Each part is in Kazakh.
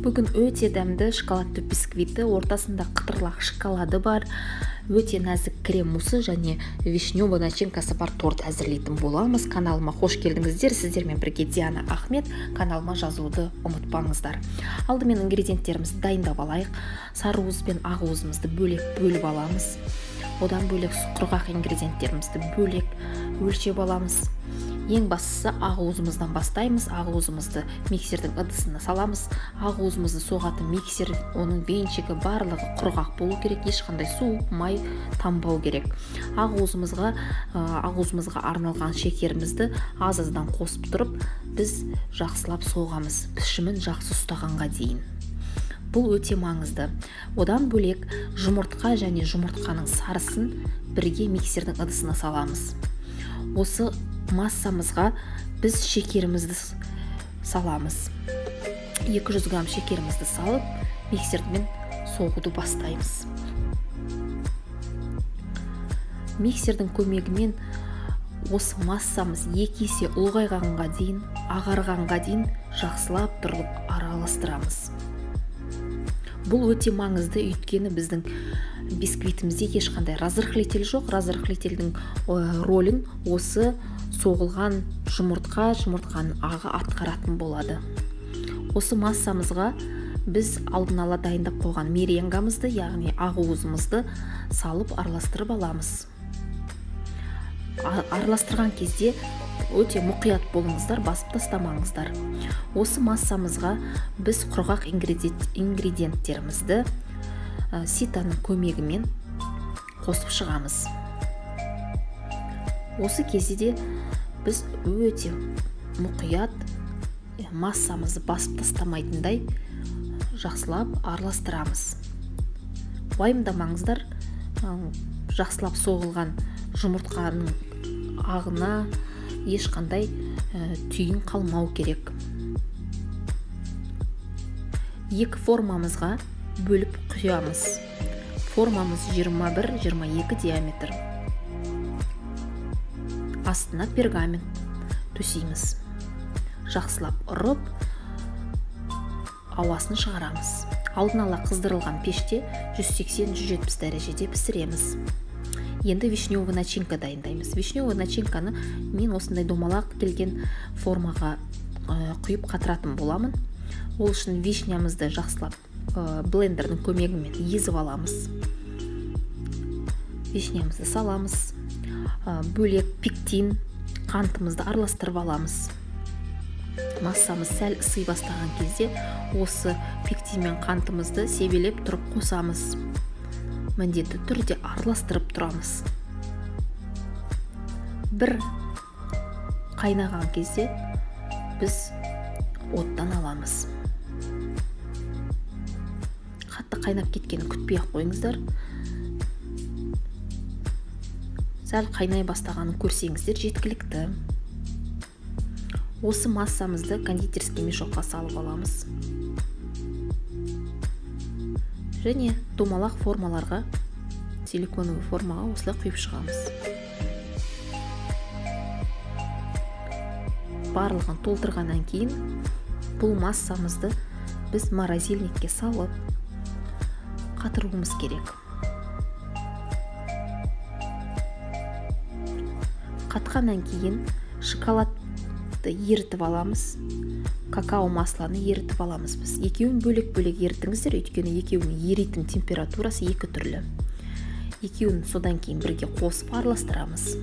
Бүгін өте дәмді шоколадты бисквиті, ортасында қытырлақ шоколады бар, өте нәзік крем мусы және вишневый начинкасы бар торт әзірлейтін боламыз. Каналыма қош келдіңіздер. Сіздермен бірге Диана Ахмет. Каналыма жазуды ұмытпаңыздар. Алдымен ингредиенттерімізді дайындап алайық. Сары уыз бен ақ уызымызды бөліп аламыз. Одан бөлек құрғақ ингредиенттерімізді бөлек өлшеп аламыз. Ең бастысы ақ уызымыздан бастаймыз. Ақ уызымызды миксердің ыдысына саламыз. Ақ уызымызды соғатын миксер, оның венчигі барлығы құрғақ болу керек, ешқандай су, май тамбау керек. Ақ уызымызға арналған шекерімізді аз-аздан қосып тұрып, біз жақсылап соғамыз, пішімін жақсы ұстағанға дейін. Бұл өте маңызды. Одан бөлек жұмыртқа және жұмыртқаның сарысын бірге миксердің ыдысына саламыз. Осы массамызға біз шекерімізді саламыз. 200 грамм шекерімізді салып, миксермен соғуды бастаймыз. Миксердің көмегімен осы массамыз 2 есе ұлғайғанға дейін, ағарғанға дейін жақсылап тұрып араластырамыз. Бұл өте маңызды, өйткені біздің бисквитімізде ешқандай разрыхлитель жоқ. Разрыхлительдің ролін осы соғылған жұмыртқаның ағы атқаратын болады. Осы массамызға біз алдын ала дайындап қойған меренгамызды, яғни ақ уызымызды салып араластырып аламыз. Араластырған кезде өте мұқият болыңыздар, басып тастамаңыздар. Осы массамызға біз құрғақ ингредиенттерімізді ситаның көмегімен қосып шығамыз. Осы кезде біз өте мұқият массамызды басып тастамайтындай жақсылап араластырамыз. Уайымдамаңыздар, жақсылап соғылған жұмыртқаның ағына ешқандай түйін қалмау керек. 2 формамызға бөліп құямыз. Формамыз 21-22 диаметр. Астына пергамент төсейміз. Жақсылап ұрып, ауасын шығарамыз. Алдын ала қыздырылған пеште 180-170 дәрежеде пісіреміз. Енді вишневый начинка дайындаймыз. Вишневый начинканы мен осындай домалақ келген формаға құйып қатыратын боламын. Ол үшін вишнямызды жақсылап блендердің көмегімен езіп аламыз. Вишнямызды саламыз. Бөлек пектин, қантымызды араластырып аламыз. Массамыз сәл ысый бастаған кезде осы пектин мен қантымызды себелеп тұрып қосамыз. Міндетті түрде араластырып тұрамыз. Бір қайнаған кезде біз оттан аламыз. Қатты қайнап кеткенін күтпей-ақ қойыңыздар. Сәл қайнай бастағанын көрсеңіздер жеткілікті. Осы массамызды кондитерский мешокқа салып аламыз. Және домалақ формаларға, силиконовый формаға осылай құйып шығамыз. Барлығын толтырғаннан кейін бұл массамызды біз морозильникке салып қатыруымыз керек. Қатқаннан кейін шоколадты ерітіп аламыз. Какао масланы ерітіп аламыз біз. Екеуін бөлек-бөлек ерітіңіздер, өйткені екеуінің еритін температурасы 2 түрлі. Екеуін содан кейін бірге қосып араластырамыз.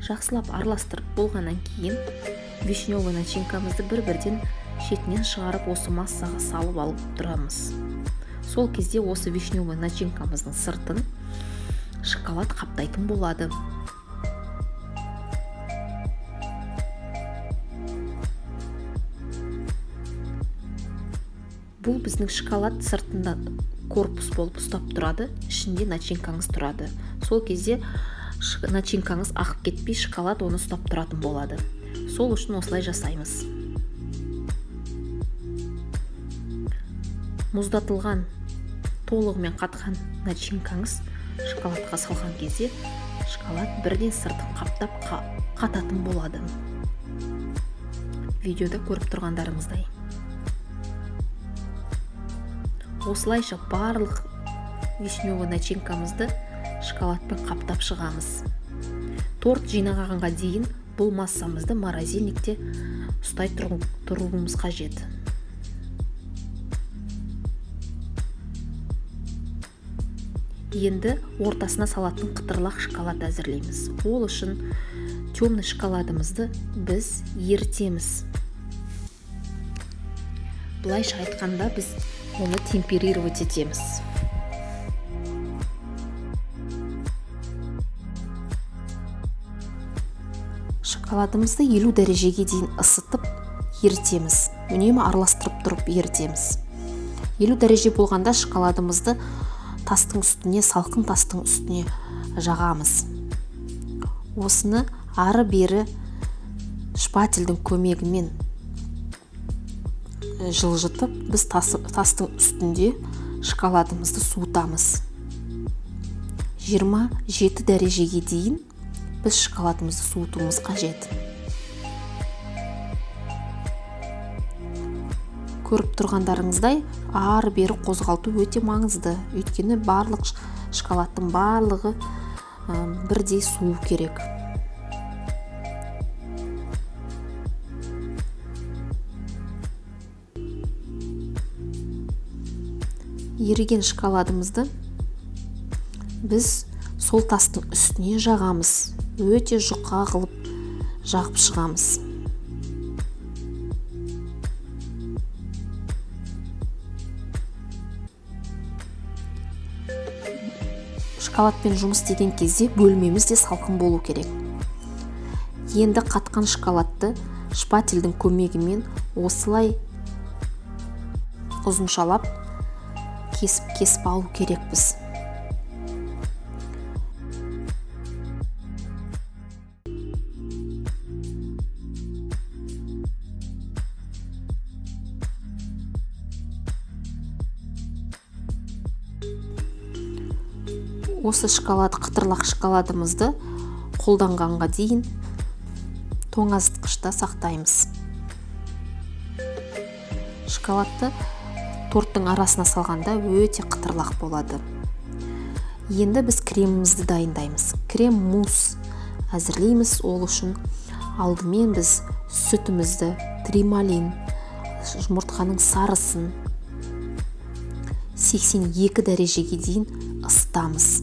Жақсылап араластырып болғаннан кейін вишневый начинкамызды бір-бірден шетінен шығарып осы массаға салып алып тұрамыз. Сол кезде осы вишневый начинкамыздың сыртын шоколад қаптайтын болады. Бұл біздің шоколад сыртында корпус болып ұстап тұрады, ішінде начинкаңыз тұрады. Сол кезде начинкаңыз ағып кетпей, шоколад оны ұстап тұратын болады. Сол үшін осылай жасаймыз. Мұздатылған, толығымен қатқан начинкаңыз шоколадқа салған кезде шоколад бірден сыртын қаптап қататын болады. Видеода көріп тұрғандарыңыздай. Осылайша барлық вишневый начинкамызды шоколадпен қаптап шығамыз. Торт жинағанға дейін бұл массамызды морозильникте ұстай тұруымыз қажет. Енді ортасына салатын қытырлақ шоколад әзірлейміз. Ол үшін темный шоколадымызды біз ерітеміз. Былайша айтқанда біз оны темперировать етеміз. Шоколадымызды 50 дәрежеге дейін ысытып ерітеміз. Үнемі араластырып тұрып ерітеміз. 50 дәреже болғанда шоколадымызды тастың үстіне, салқын тастың үстіне жағамыз. Осыны ары-бері шпательдің көмегімен жылжытып, біз тастың үстінде шоколадымызды суытамыз. 27 дәрежеге дейін біз шоколадымызды суытуымыз қажет. Көріп тұрғандарыңыздай, ары-бері қозғалту өте маңызды. Өйткені барлық шоколадтың барлығы бірдей суу керек. Еріген шоколадымызды біз сол тастың үстіне жағамыз. Өте жұқа қылып жағып шығамыз. Шоколадпен жұмыс істеген кезде бөлмеміз де салқын болу керек. Енді қатқан шоколадты шпательдің көмегімен осылай ұзыншалап кесіп алу керекпіз. Осы қытырлақ шоколадымызды қолданғанға дейін тоңазытқышта сақтаймыз. Шоколадты торттың арасына салғанда өте қытырлақ болады. Енді біз кремімізді дайындаймыз. Крем мусс әзірлейміз. Ол үшін алдымен біз сүтімізді, трималин, жұмыртқаның сарысын 82 дәрежеге дейін ысытамыз.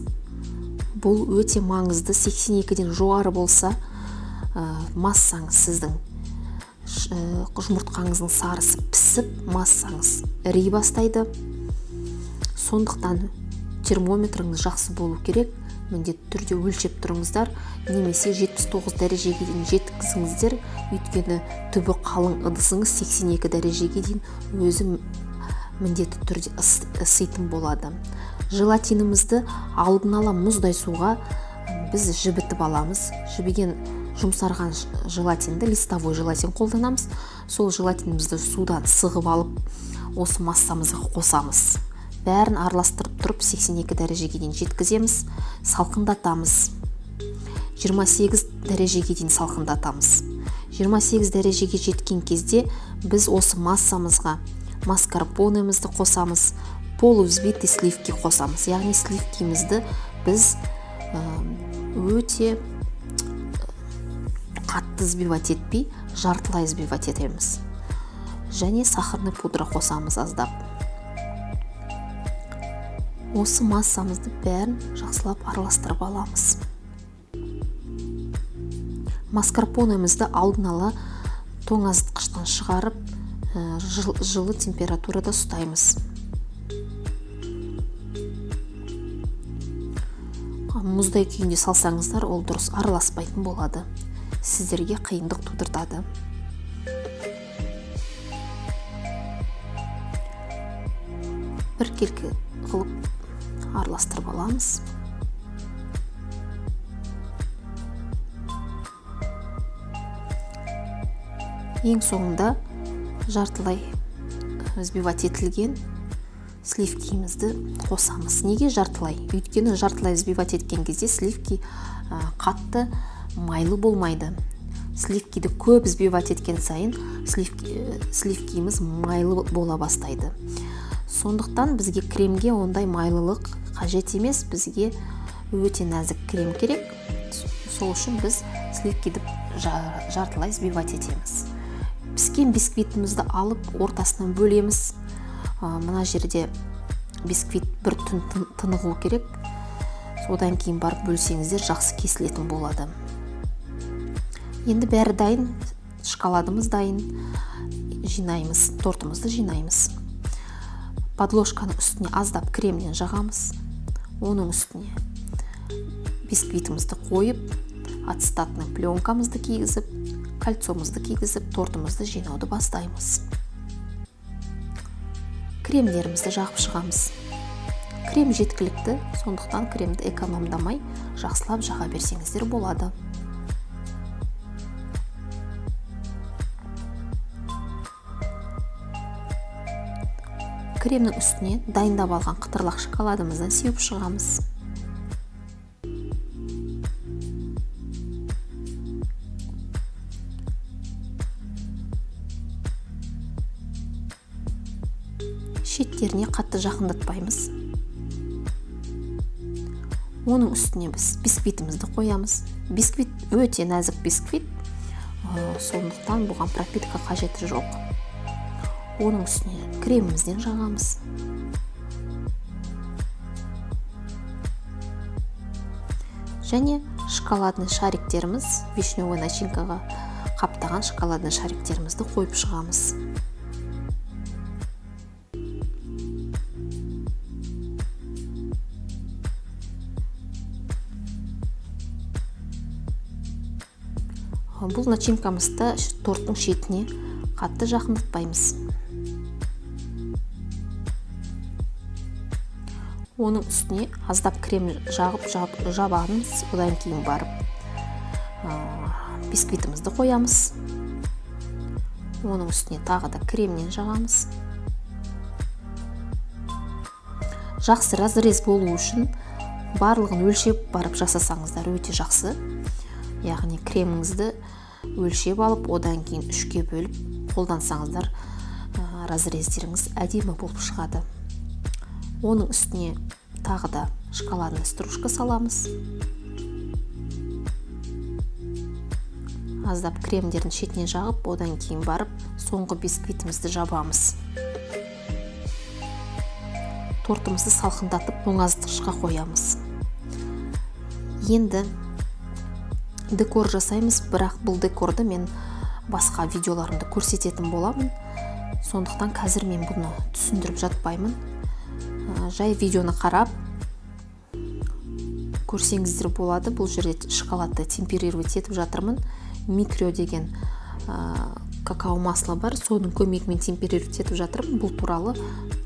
Бұл өте маңызды. 82-ден жоғары болса, массаңыз сіздің жұмыртқаңыздың сарысы пісіп, массаңыз іри бастайды. Сондықтан термометріңіз жақсы болу керек. Міндетті түрде өлшеп тұрыңыздар, немесе 79 дәрежеге дейін жеткізіңіздер. Өйткені түбі қалың ыдысыңыз 82 дәрежеге дейін өзі міндетті түрде ыситын болады. Желатинімізді алдын ала мұздай суға біз жібітіп аламыз. Жібіген жұмсарған желатинді, листовой желатин қолданамыз. Сол желатинімізді судан сығып алып, осы массамызға қосамыз. Бәрін араластырып тұрып 82 дәрежеге дейін жеткіземіз, салқындатамыз. 28 дәрежеге дейін салқындатамыз. 28 дәрежеге жеткен кезде біз осы массамызға маскарпонемізді қосамыз, полувзбитый сливки қосамыз. Яғни сливкимізді біз өте қатты взбивать етпей, жартылай взбивать етеміз. Және сахарный пудра қосамыз аздап. Осы массамызды бәрін жақсылап араластырып аламыз. Маскарпонемізді алдын ала тоңазытқыштан шығарып, жылы температурада ұстаймыз. Мұздай күйінде салсаңыздар, ол дұрыс араласпайтын болады. Сіздерге қиындық тудыртады. Біркелкі қылып араластырып аламыз. Ең соңында жартылай взбивать етілген сливкимізді қосамыз. Неге жартылай? Өйткені жартылай взбивать еткен кезде сливки қатты майлы болмайды. сливкиді көп взбивать еткен сайын сливкиміз майлы бола бастайды. Сондықтан бізге кремге ондай майлылық қажет емес, бізге өте нәзік крем керек. Сол үшін біз сливкиді жартылай взбивать етеміз. Піскен бисквитімізді алып ортасынан бөлеміз. Мына жерде бисквит бір түн тынығу керек. Содан кейін барып бөлсеңіздер жақсы кесілетін болады. Енді бәрі дайын, шоколадымыз дайын. Жинаймыз, тортымызды жинаймыз. Подложканың үстіне аздап кремнен жағамыз. Оның үстіне бисквитімізді қойып, ацетатный пленкамызды кигізіп, кольцомызды кигізіп, тортымызды жинауды бастаймыз. Кремдерімізді жағып шығамыз. Крем жеткілікті, сондықтан кремді экономдамай жақсылап жаға берсеңіздер болады. Кремнің үстіне дайындап алған қытырлақ шоколадымыздан сеуіп шығамыз. Шеттеріне қатты жақындатпаймыз. Оның үстіне біз бисквитімізді қоямыз. Бисквит өте нәзік бисквит, сондықтан бұған пропитка қажеті жоқ. Оның үстіне кремімізден жағамыз. Және шоколадный шариктеріміз, вишневый начинкаға қаптаған шоколадный шариктерімізді қойып шығамыз. Бұл начинкамызды торттың шетіне қатты жақындатпаймыз. Оның үстіне аздап крем жағып жабамыз, одан кейін барып бисквитімізді қоямыз. Оның үстіне тағы да кремнен жағамыз. Жақсы разрез болу үшін барлығын өлшеп барып жасасаңыздар өте жақсы. Яғни креміңізді өлшеп алып, одан кейін 3-ке бөліп қолдансаңыздар, разрездеріңіз әдемі болып шығады. Оның үстіне тағы да шоколадный стружка саламыз. Аздап кремдердің шетіне жағып, одан кейін барып соңғы бисквитімізді жабамыз. Тортымызды салқындатып тоңазытқышқа қоямыз. Енді декор жасаймыз, бірақ бұл декорды мен басқа видеоларымды көрсететін боламын. Сондықтан қазір мен бұны түсіндіріп жатпаймын. Жай видеоны қарап көрсеңіздер болады. Бұл жерде шоколадты темперировать етіп жатырмын. Микро деген какао масло бар, соның көмегімен темперировать етіп жатырмын. Бұл туралы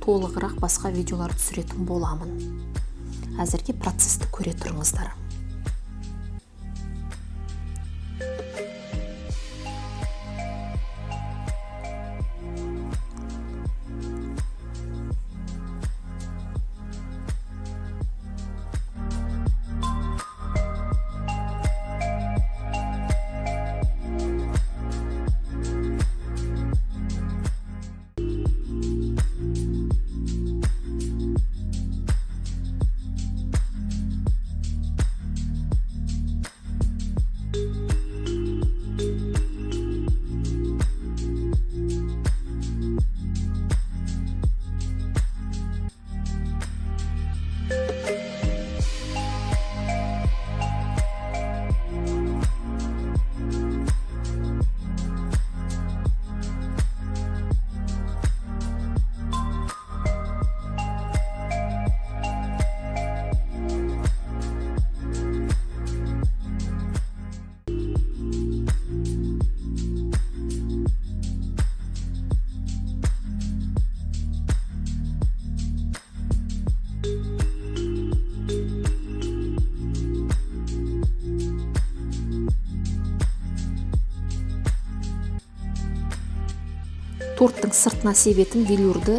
толығырақ басқа видеолар түсіретін боламын. Әзірге процесті көре тұрыңыздар. Торттың сыртына себетін велюрді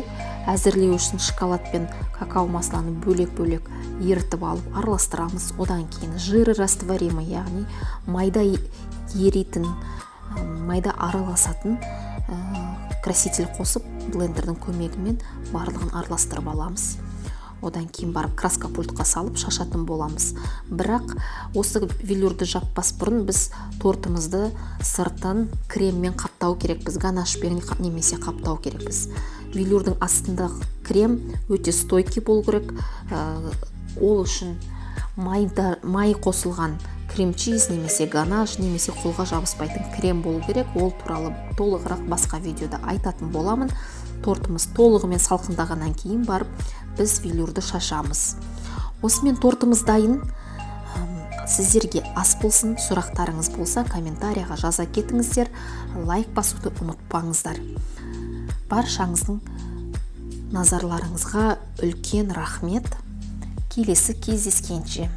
әзірлеу үшін шоколад пен какао масланы бөлек-бөлек ерітіп алып араластырамыз. Одан кейін жиры растворимый, яғни майда еритін майда араласатын краситель қосып блендердің көмегімен барлығын араластырып аламыз. Одан кейін барып краска пультқа салып шашатын боламыз. Бірақ осы велюрді жаппас бұрын біз тортымызды сыртын креммен қаптау керекпіз, ганашпен немесе қаптау керекпіз. Велюрдің астындағы крем өте стойкий болу керек. Ол үшін май қосылған крем-чиз немесе ганаш немесе қолға жабыспайтын крем болу керек. Ол туралы толығырақ басқа видеода айтатын боламын. Тортымыз толығымен салқындағаннан кейін барып біз велюрді шашамыз. Осымен тортымыз дайын. Сіздерге ас болсын, сұрақтарыңыз болса комментарияға жаза кетіңіздер, лайк басуды ұмытпаңыздар. Баршаңыздың назарларыңызға үлкен рахмет. Келесі кездескенше.